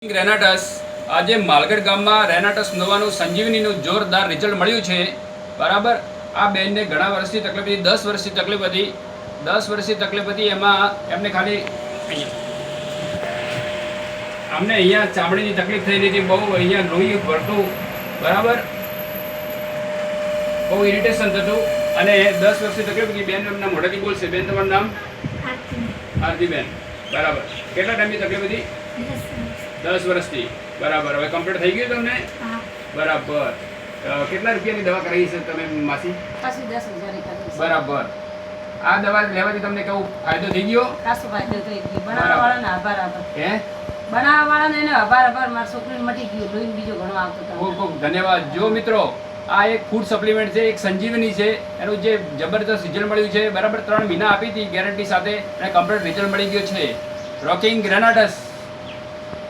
રેનાટસ આજે માલગઢ ગામમાં રેનાટસ નોવાનું સંજીવનીનું જોરદાર રિઝલ્ટ મળ્યું છે. બરાબર. આ બેનને ઘણા વર્ષથી તકલીફ હતી, 10 વર્ષથી તકલીફ હતી. 10 વર્ષથી તકલીફ હતી. એમાં એમને ખાલી અમને અહીંયા ચામડીની તકલીફ થઈ હતી, બહુ અહીંયા લોહી ભરતું, બરાબર, બહુ ઇરિટેશન થતું અને 10 વર્ષથી તકલીફ હતી. બેન એમના મોઢેથી બોલશે. બેન, તમારું નામ? આરતીબેન. બરાબર. કેટલા ટાઈમની તકલીફ હતી? 10 વર્ષથી. બરાબર. હવે કમ્પ્લીટ થઈ ગયું તમને? બરાબર. કેટલા રૂપિયાની દવા કરાવી છે તમે માસી? 10,000. બરાબર. આ દવા લેવાથી તમને કેવું ફાયદો થઈ ગયો? ખાસો ફાયદો થઈ ગયો. બનાવવાવાળાને આભાર આભાર. હે? બનાવવાવાળાને એને આભાર આભાર. મારી છોકરીને મટી ગયું, લોહી બીજો ઘણો આવતો હતો. ખૂબ ખૂબ ધન્યવાદ. જો મિત્રો, આ એક ફૂડ સપ્લિમેન્ટ છે, એક સંજીવની છે. એનું જે જબરદસ્ત રિઝલ્ટ મળ્યું છે. બરાબર. 3 મહિના આપી હતી ગેરંટી સાથે અને કમ્પ્લીટ રિઝલ્ટ મળી ગયો છે. રોકિંગ રેનાટસ.